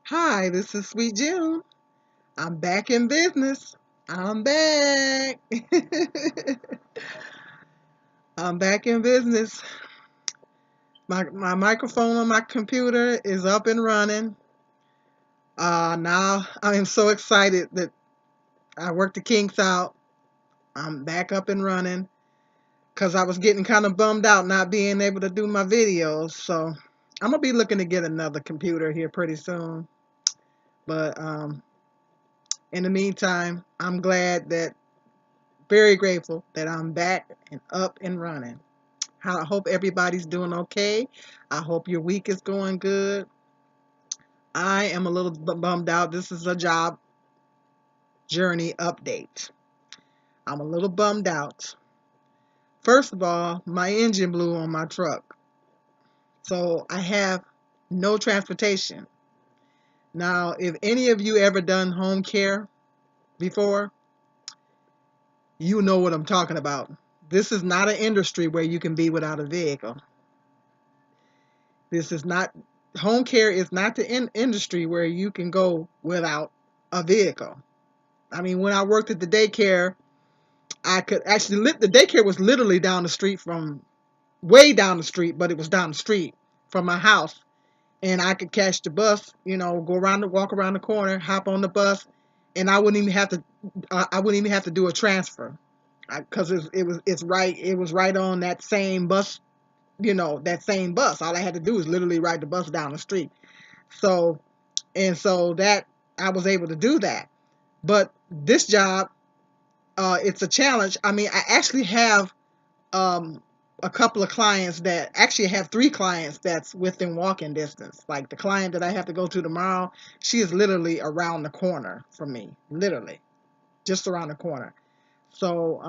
Hi, this is Sweet June. I'm back in business. I'm back. I'm back in business. My microphone on my computer is up and running. Now I am so excited that I worked the kinks out. I'm back up and running because I was getting kind of bummed out not being able to do my videos. So I'm gonna be looking to get another computer here pretty soon. But in the meantime, I'm glad that very grateful that I'm back and up and running. I hope everybody's doing okay. I hope your week is going good. I am a little bummed out. This is a job journey update. I'm a little bummed out. First of all, my engine blew on my truck. So I have no transportation. Now, if any of you ever done home care before, you know what I'm talking about. This is not an industry where you can be without a vehicle. This is not home care is not the industry where you can go without a vehicle. I mean, when I worked at the daycare, I could actually the daycare was literally down the street from way down the street, but it was down the street from my house, and I could catch the bus, go around the walk around the corner, hop on the bus, and I wouldn't even have to do a transfer because it was right on that same bus, that same bus. All I had to do was literally ride the bus down the street. So so that I was able to do that. But this job, it's a challenge. I mean, I actually have um, a couple of clients that actually have three clients that's within walking distance. Like the client that I have to go to tomorrow, she is literally around the corner from me, literally just around the corner. So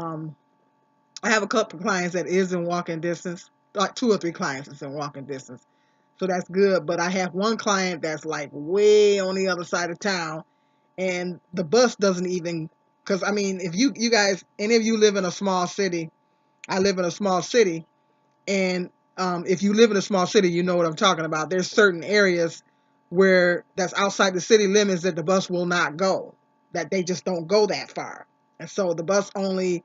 I have a couple of clients that is in walking distance, like two or three clients that's in walking distance. So that's good. But I have one client that's like way on the other side of town, and the bus doesn't even. Because I mean, if you guys, any of you live in a small city, I live in a small city, and if you live in a small city, you know what I'm talking about. There's certain areas where that's outside the city limits that the bus will not go, that they just don't go that far, and so the bus only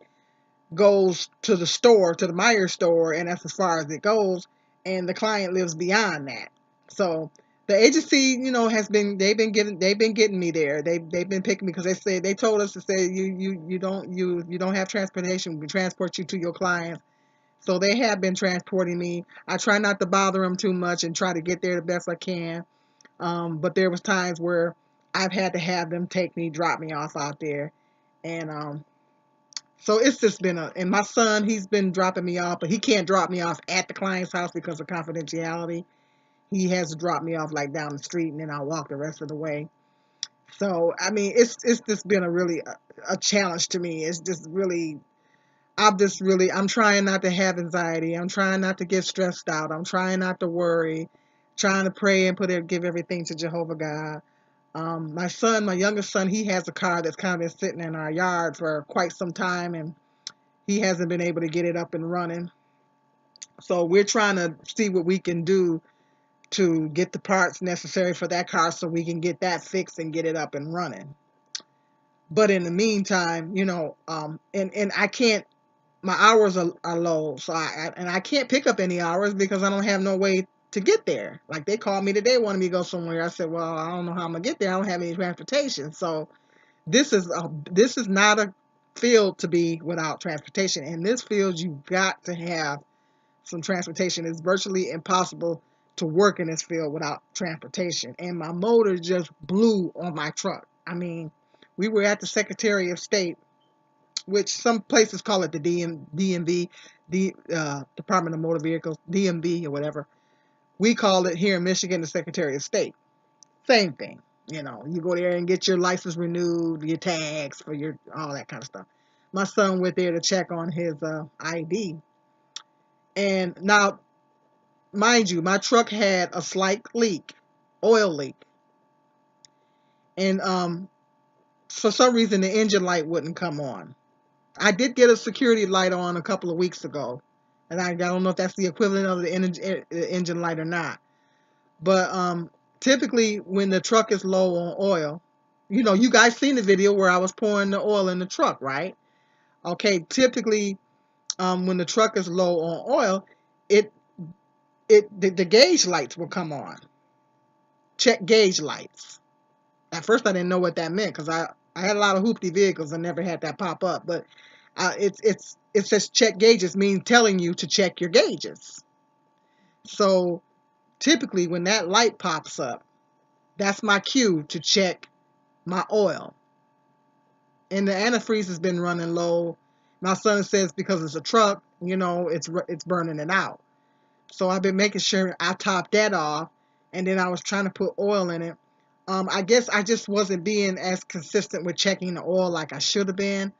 goes to the store, to the Meyer store, and that's as far as it goes. And the client lives beyond that. So the agency, they've been getting me there. They've been picking me because they told us to say you don't have transportation. We transport you to your clients. So they have been transporting me. I try not to bother them too much and try to get there the best I can. But there was times where I've had to have them take me, drop me off out there, and so it's just been and my son, he's been dropping me off, but he can't drop me off at the client's house because of confidentiality. He has to drop me off like down the street, and then I'll walk the rest of the way. So I mean, it's just been a challenge to me. It's just really, I'm trying not to have anxiety. I'm trying not to get stressed out. I'm trying not to worry. Trying to pray and give everything to Jehovah God. My son, my youngest son, he has a car that's kind of been sitting in our yard for quite some time, and he hasn't been able to get it up and running. So we're trying to see what we can do to get the parts necessary for that car so we can get that fixed and get it up and running. But in the meantime, and I can't, my hours are low, so I can't pick up any hours because I don't have no way to get there. Like they called me today, wanted me to go somewhere. I said, well, I don't know how I'm gonna get there. I don't have any transportation. So this is not a field to be without transportation. In this field, you've got to have some transportation. It's virtually impossible to work in this field without transportation. And my motor just blew on my truck. I mean, we were at the Secretary of State, which some places call it the DMV, the Department of Motor Vehicles, DMV or whatever. We call it here in Michigan the Secretary of State. Same thing. You go there and get your license renewed, your tags for your all that kind of stuff. My son went there to check on his ID, and now, mind you, my truck had a slight leak, oil leak, and for some reason the engine light wouldn't come on. I did get a security light on a couple of weeks ago, and I don't know if that's the equivalent of the engine light or not. But Typically, when the truck is low on oil, you guys seen the video where I was pouring the oil in the truck, right? Okay, typically, when the truck is low on oil, it the gauge lights will come on. Check gauge lights. At first, I didn't know what that meant because I had a lot of hoopty vehicles and never had that pop up. But it says check gauges means telling you to check your gauges. So typically, when that light pops up, that's my cue to check my oil. And the antifreeze has been running low. My son says because it's a truck, it's burning it out. So I've been making sure I top that off, and then I was trying to put oil in it. I guess I just wasn't being as consistent with checking the oil like I should have been.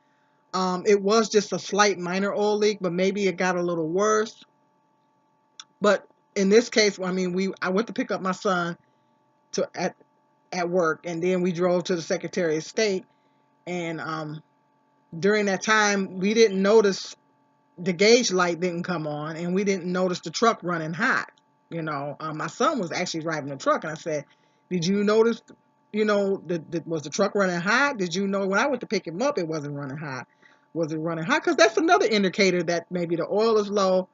It was just a slight minor oil leak, but maybe it got a little worse. But in this case, I mean, I went to pick up my son to at work, and then we drove to the Secretary of State. And during that time, we didn't notice the gauge light didn't come on, and we didn't notice the truck running hot. My son was actually driving the truck, and I said, "Did you notice? Was the truck running hot? Did you know when I went to pick him up, it wasn't running hot? Was it running hot? Because that's another indicator that maybe the oil is low.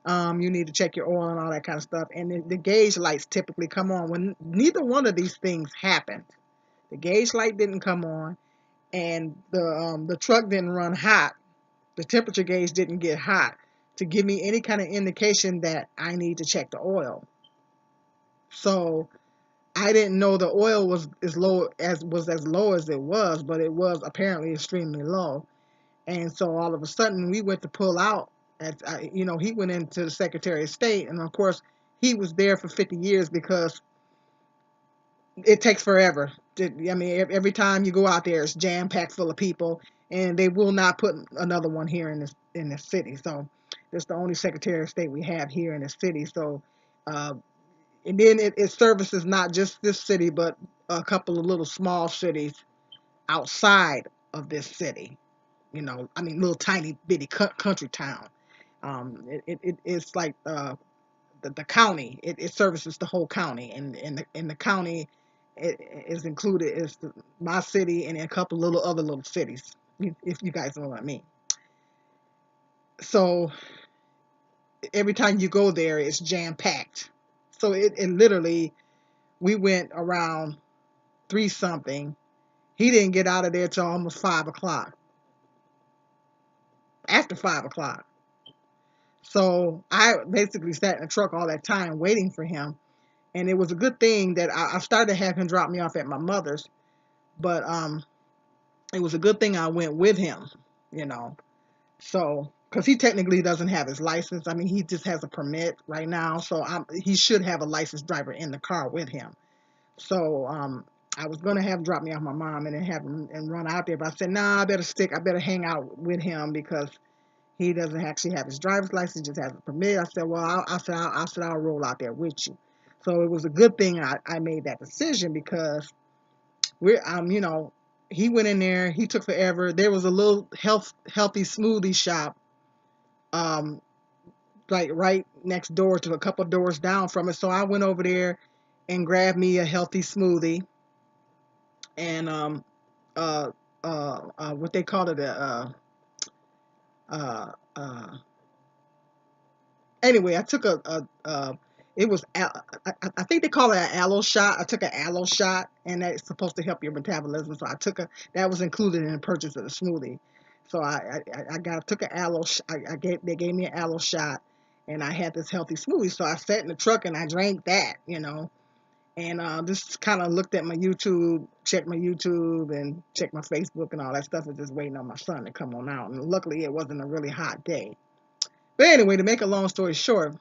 You need to check your oil and all that kind of stuff. And the gauge lights typically come on when neither one of these things happened. The gauge light didn't come on, and the truck didn't run hot. The temperature gauge didn't get hot to give me any kind of indication that I need to check the oil. So I didn't know the oil was as low as it was, but it was apparently extremely low. And so all of a sudden we went to pull out. He went into the Secretary of State, and of course he was there for 50 years because it takes forever. I mean, every time you go out there, it's jam packed full of people, and they will not put another one here in this city. So it's the only Secretary of State we have here in the city. So, uh, and then it services not just this city, but a couple of little small cities outside of this city. I mean, little tiny bitty country town. It's like the county. It services the whole county, and in the county it is included is my city and a couple little other little cities. If you guys know what I mean. So every time you go there, it's jam packed. So it literally we went around 3 something. He didn't get out of there till almost 5 o'clock. After 5 o'clock. So I basically sat in the truck all that time waiting for him. And it was a good thing that I started to have him drop me off at my mother's, but it was a good thing I went with him, you know. So, because he technically doesn't have his license. I mean, he just has a permit right now, so he should have a licensed driver in the car with him. So, I was gonna have him drop me off my mom and then have him and run out there, but I said, nah, I better stick. I better hang out with him because he doesn't actually have his driver's license, just has a permit. I said, well, I'll roll out there with you. So it was a good thing I made that decision because he went in there, he took forever. There was a little healthy smoothie shop, um, like right next door to a couple doors down from it. So I went over there and grabbed me a healthy smoothie and uh, what they call it, uh, uh, anyway, I took it was, I think they call it an aloe shot. I took an aloe shot, and that's supposed to help your metabolism. So that was included in the purchase of the smoothie. So took an aloe, they gave me an aloe shot, and I had this healthy smoothie. So I sat in the truck and I drank that. And just kind of looked at my YouTube, checked my YouTube, and checked my Facebook and all that stuff, and just waiting on my son to come on out. And luckily, it wasn't a really hot day. But anyway, to make a long story short,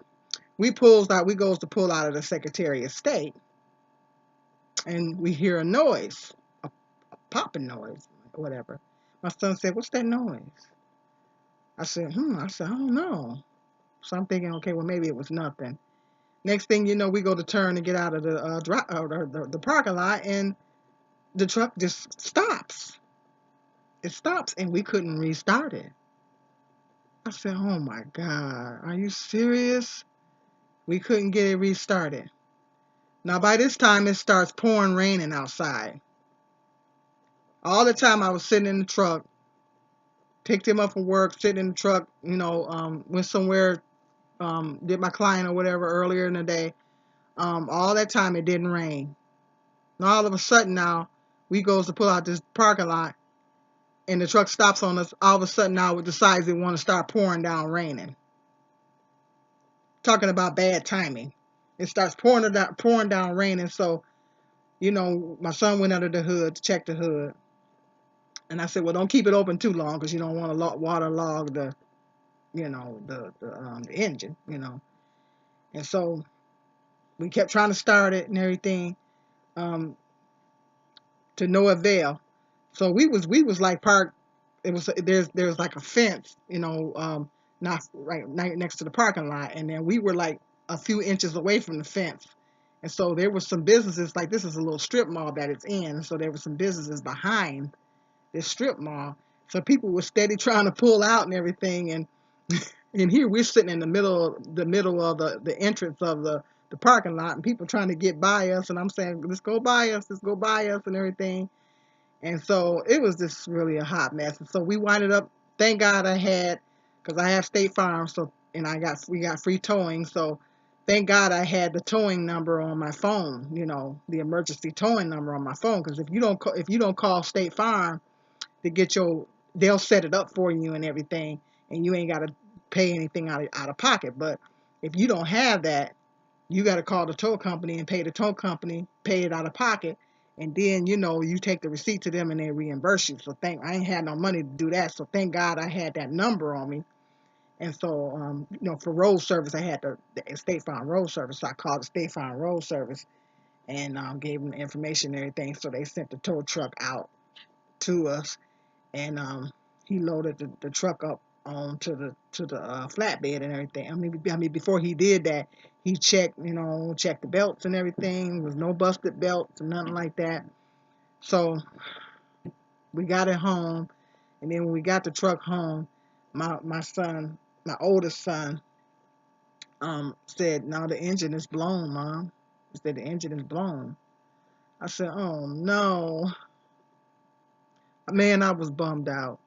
we goes to pull out of the Secretary of State, and we hear a noise, a popping noise, whatever. My son said, "What's that noise?" I said, I don't know. So I'm thinking, okay, well maybe it was nothing. Next thing you know, we go to turn and get out of the parking lot, and the truck just stops. It stops, and we couldn't restart it. I said, "Oh my God, are you serious?" We couldn't get it restarted. Now by this time it starts pouring raining outside. All the time I was sitting in the truck, picked him up from work, sitting in the truck, went somewhere, did my client or whatever earlier in the day. All that time it didn't rain. Now all of a sudden now we goes to pull out this parking lot and the truck stops on us. All of a sudden now it decides it want to start pouring down raining. Talking about bad timing. It starts pouring down raining. So, my son went under the hood to check the hood. And I said, well, don't keep it open too long because you don't want to waterlog the engine. And so we kept trying to start it and everything, um, to no avail. So we was like parked. It was there's like a fence, not right next to the parking lot, and then we were like a few inches away from the fence. And so there was some businesses, like this is a little strip mall that it's in. So there were some businesses behind this strip mall. So people were steady trying to pull out and everything, and here we're sitting in the middle of the entrance of the parking lot, and people trying to get by us, and I'm saying, let's go by us and everything. And so it was just really a hot mess. And so we winded up, thank God because I have State Farm, so, and we got free towing. So thank God I had the towing number on my phone, the emergency towing number on my phone. Because if you don't call State Farm to get they'll set it up for you and everything, and you ain't got to pay anything out of pocket. But if you don't have that, you got to call the tow company and pay the tow company, pay it out of pocket, and then you take the receipt to them and they reimburse you. So I ain't had no money to do that. So thank God I had that number on me. And so for road service I had the State Farm Road Service. So I called the State Farm Road Service and gave them the information and everything. So they sent the tow truck out to us, and he loaded the truck up onto the flatbed and everything. I mean, before he did that, he checked the belts and everything. There was no busted belts or nothing like that. So we got it home, and then when we got the truck home, my son, my oldest son, said, "No, the engine is blown, Mom." He said the engine is blown. I said, "Oh no." Man, I was bummed out.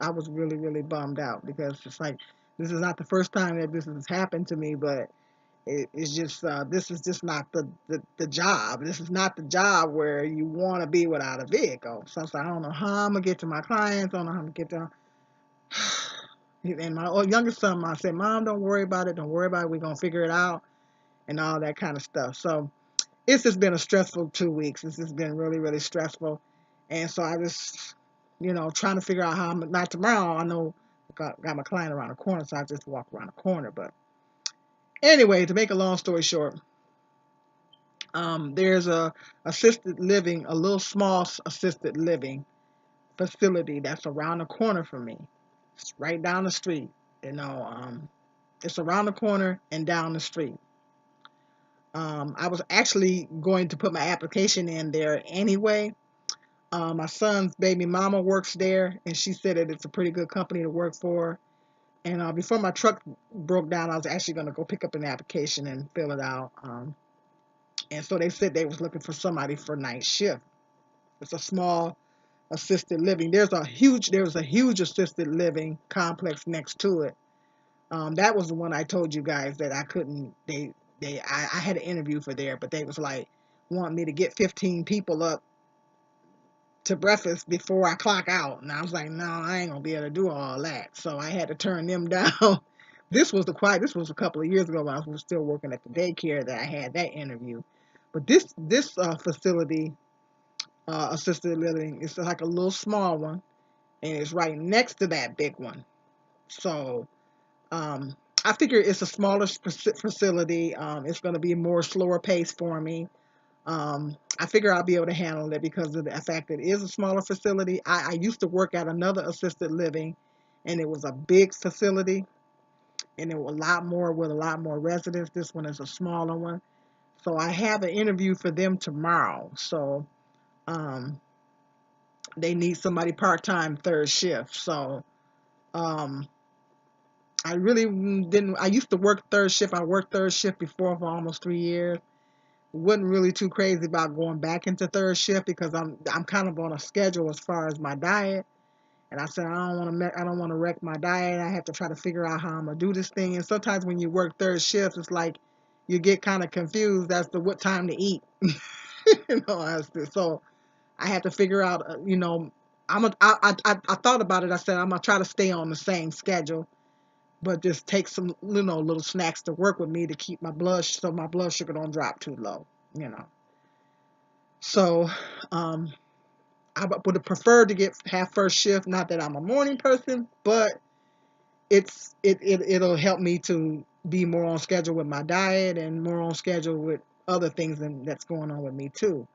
I was really, really bummed out because it's like this is not the first time that this has happened to me, but it's just this is just not the job. This is not the job where you want to be without a vehicle. So I was like, I don't know how I'm gonna get to my clients. I don't know how I'm gonna get to. And my youngest son, I said, Mom, don't worry about it. Don't worry about it. We're gonna figure it out and all that kind of stuff. So it's just been a stressful 2 weeks. It's just been really, really stressful. And so I just, trying to figure out how not tomorrow. I know got my client around the corner, so I just walk around the corner. But anyway, to make a long story short, there's a assisted living, a little small assisted living facility that's around the corner from me. It's right down the street. It's around the corner and down the street. I was actually going to put my application in there anyway. My son's baby mama works there, and she said that it's a pretty good company to work for. And before my truck broke down, I was actually going to go pick up an application and fill it out. And so they said they was looking for somebody for night shift. It's a small assisted living. There was a huge assisted living complex next to it. That was the one I told you guys that I couldn't. I had an interview for there, but they was like wanting me to get 15 people up to breakfast before I clock out. And I was like, no, I ain't gonna be able to do all that. So I had to turn them down. This was a couple of years ago when I was still working at the daycare that I had that interview. But this facility, assisted living, is like a little small one, and it's right next to that big one. So um, I figure it's a smaller facility. It's going to be more slower pace for me. I figure I'll be able to handle it because of the fact that it is a smaller facility. I used to work at another assisted living, and it was a big facility, and it was a lot more with a lot more residents. This one is a smaller one. So I have an interview for them tomorrow. So um, they need somebody part-time third shift. So um, I really didn't. I used to work third shift. I worked third shift before for almost 3 years. wasn't really too crazy about going back into third shift because I'm kind of on a schedule as far as my diet. And I said I don't want to wreck my diet. I have to try to figure out how I'm gonna do this thing. And sometimes when you work third shift, it's like you get kind of confused as to what time to eat. So I had to figure out. I thought about it. I said I'm gonna try to stay on the same schedule, but just take some little snacks to work with me to keep my blood sugar don't drop too low. You know. So I would have preferred to have first shift. Not that I'm a morning person, but it'll help me to be more on schedule with my diet and more on schedule with other things that's going on with me too.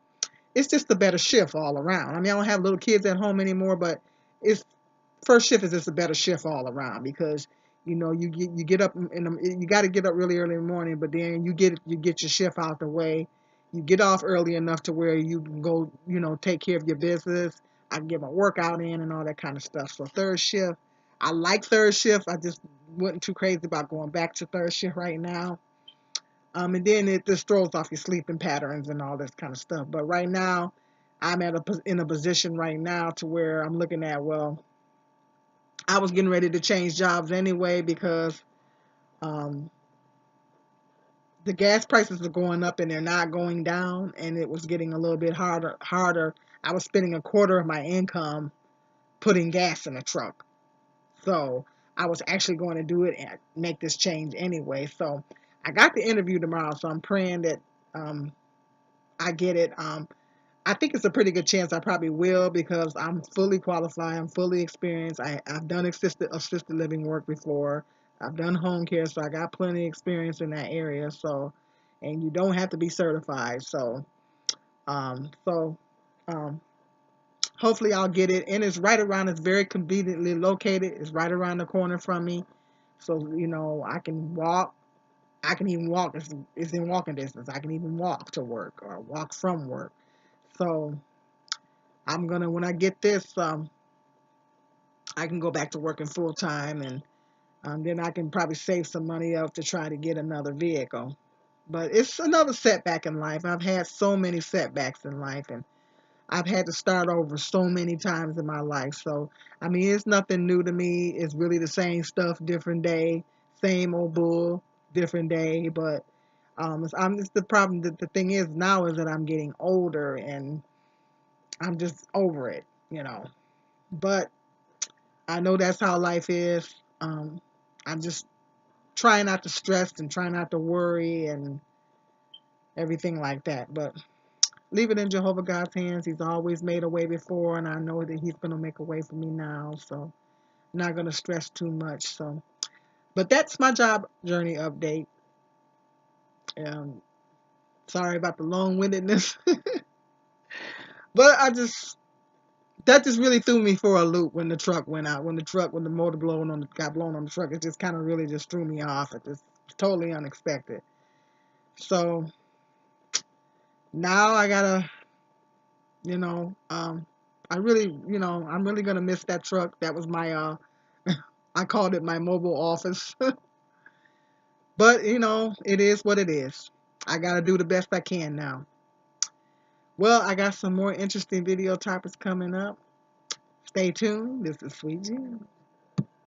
It's just a better shift all around. I mean, I don't have little kids at home anymore, but it's first shift is just a better shift all around because you get up you got to get up really early in the morning, but then you get your shift out the way. You get off early enough to where you can go take care of your business. I can get my workout in and all that kind of stuff. So third shift, I like third shift. I just wasn't too crazy about going back to third shift right now. And then it just throws off your sleeping patterns and all this kind of stuff. But right now, I'm in a position right now to where I'm looking at, well, I was getting ready to change jobs anyway because um, the gas prices are going up and they're not going down, and it was getting a little bit harder. I was spending a quarter of my income putting gas in a truck. So I was actually going to do it and make this change anyway. So I got the interview tomorrow, so I'm praying that um, I get it. I think it's a pretty good chance I probably will because I'm fully qualified. I'm fully experienced. I've done assisted living work before. I've done home care, so I got plenty of experience in that area. So, and you don't have to be certified. Um, so, um, hopefully I'll get it. And it's right around. It's very conveniently located. It's right around the corner from me. So, I can walk. I can even walk. It's in walking distance. I can even walk to work or walk from work. So when I get this, I can go back to working full time, and then I can probably save some money up to try to get another vehicle. But it's another setback in life. I've had so many setbacks in life, and I've had to start over so many times in my life. So, I mean, it's nothing new to me. It's really the same stuff, different day, same old bull, different day. But it's the problem. The thing is now is that I'm getting older, and I'm just over it. But I know that's how life is. I'm just trying not to stress and trying not to worry and everything like that. But leave it in Jehovah God's hands. He's always made a way before, and I know that He's going to make a way for me now. So I'm not going to stress too much. So, but that's my job journey update. Um, Sorry about the long-windedness, but that just really threw me for a loop when the truck went out. When the motor got blown on the truck, it just kind of really just threw me off. It just totally unexpected. So now I gotta, you know, I'm really gonna miss that truck. That was my, I called it my mobile office. But it is what it is. I gotta do the best I can now. Well, I got some more interesting video topics coming up. Stay tuned. This is Sweet Jim.